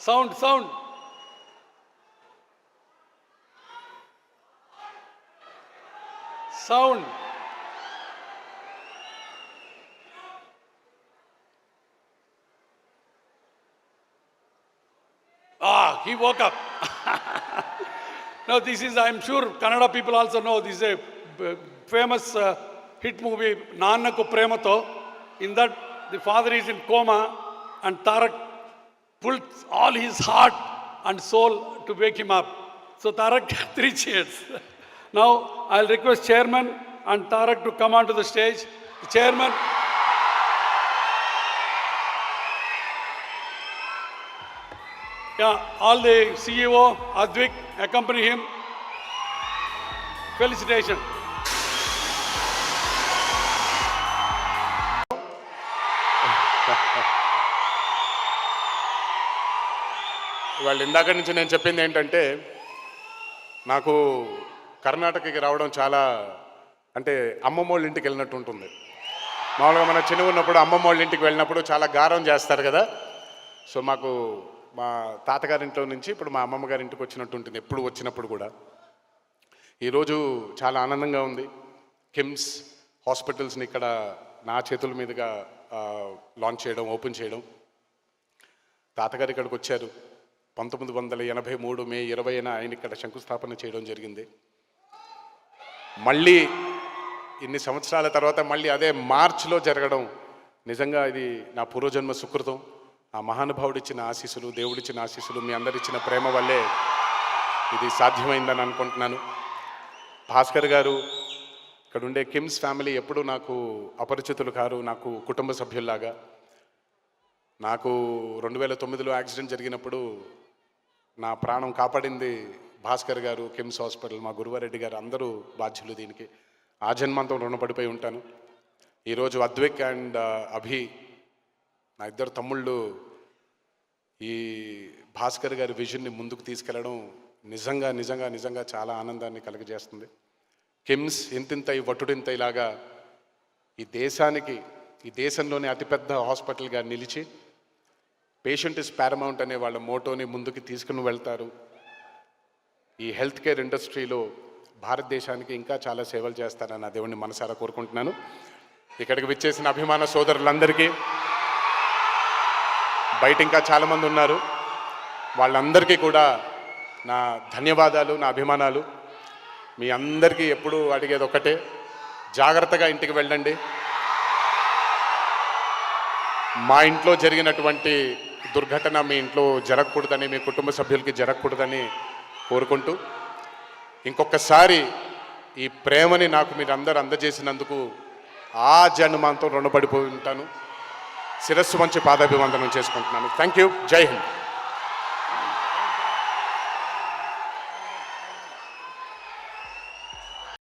Sound, sound. Sound. He woke up. No, this is, I'm sure Kannada people also know, this is a famous hit movie, Nannaku Premato. In that, the father is in coma and Tarak pulled all his heart and soul to wake him up. So Tarak got 3 cheers. Now, I'll request Chairman and Tarak to come onto the stage. The Chairman. Yeah, all the CEO, Advik, accompany him. Felicitation. వాళ్ళు ఇందాక నుంచి నేను చెప్పింది ఏంటంటే నాకు కర్ణాటకకి రావడం చాలా అంటే అమ్మమ్మ వాళ్ళ ఇంటికి వెళ్ళినట్టు ఉంటుంది. మామూలుగా మన చిన్న ఉన్నప్పుడు అమ్మమ్మ వాళ్ళ ఇంటికి వెళ్ళినప్పుడు చాలా గారం చేస్తారు కదా. సో మాకు మా తాతగారింట్లో నుంచి ఇప్పుడు మా అమ్మమ్మ గారి ఇంటికి వచ్చినట్టు ఉంటుంది ఎప్పుడు వచ్చినప్పుడు కూడా. ఈరోజు చాలా ఆనందంగా ఉంది. కిమ్స్ హాస్పిటల్స్ని ఇక్కడ నా చేతుల మీదుగా లాంచ్ చేయడం, ఓపెన్ చేయడం. తాతగారు ఇక్కడికి వచ్చారు 1983 మే 20న ఆయన ఇక్కడ శంకుస్థాపన చేయడం జరిగింది. మళ్ళీ ఇన్ని సంవత్సరాల తర్వాత మళ్ళీ అదే మార్చిలో జరగడం నిజంగా ఇది నా పూర్వజన్మ సుకృతం. ఆ మహానుభావుడిచ్చిన ఆశీస్సులు, దేవుడిచ్చిన ఆశీస్సులు, మీ అందరిచ్చిన ప్రేమ వల్లే ఇది సాధ్యమైందని అనుకుంటున్నాను. భాస్కర్ గారు, ఇక్కడ ఉండే కిమ్స్ ఫ్యామిలీ ఎప్పుడూ నాకు అపరిచితులు కారు, నాకు కుటుంబ సభ్యుల్లాగా. నాకు 2009లో యాక్సిడెంట్ జరిగినప్పుడు నా ప్రాణం కాపాడింది భాస్కర్ గారు, కిమ్స్ హాస్పిటల్, మా గురువారెడ్డి గారు, అందరూ బాధ్యులు దీనికి. ఆ జన్మాంతం రుణపడిపోయి ఉంటాను. ఈరోజు అద్విక్ అండ్ అభి, నా ఇద్దరు తమ్ముళ్ళు, ఈ భాస్కర్ గారి విజన్ని ముందుకు తీసుకెళ్ళడం నిజంగా నిజంగా నిజంగా చాలా ఆనందాన్ని కలుగజేస్తుంది. కిమ్స్ ఇంతింతై వటుడింతైలాగా ఈ దేశానికి, ఈ దేశంలోనే అతిపెద్ద హాస్పిటల్గా నిలిచి పేషెంట్ ఇస్ పారమౌంట్ అనే వాళ్ళ మోటోని ముందుకు తీసుకుని వెళ్తారు. ఈ హెల్త్ కేర్ ఇండస్ట్రీలో భారతదేశానికి ఇంకా చాలా సేవలు చేస్తారని నా దేవుడిని మనసారా కోరుకుంటున్నాను. ఇక్కడికి విచ్చేసిన అభిమాన సోదరులందరికీ, బయట ఇంకా చాలామంది ఉన్నారు, వాళ్ళందరికీ కూడా నా ధన్యవాదాలు, నా అభిమానాలు. మీ అందరికీ ఎప్పుడూ అడిగేది ఒకటే, జాగ్రత్తగా ఇంటికి వెళ్ళండి. మా ఇంట్లో జరిగినటువంటి దుర్ఘటన మీ ఇంట్లో జరగకూడదని, మీ కుటుంబ సభ్యులకి జరగకూడదని కోరుకుంటూ, ఇంకొకసారి ఈ ప్రేమని నాకు మీరు అందరూ అందజేసినందుకు ఆ జన్మాంతం రుణపడిపోయి ఉంటాను. శిరస్సు వంచి పాదాభివందనం చేసుకుంటున్నాను. Thank you. జై హింద్.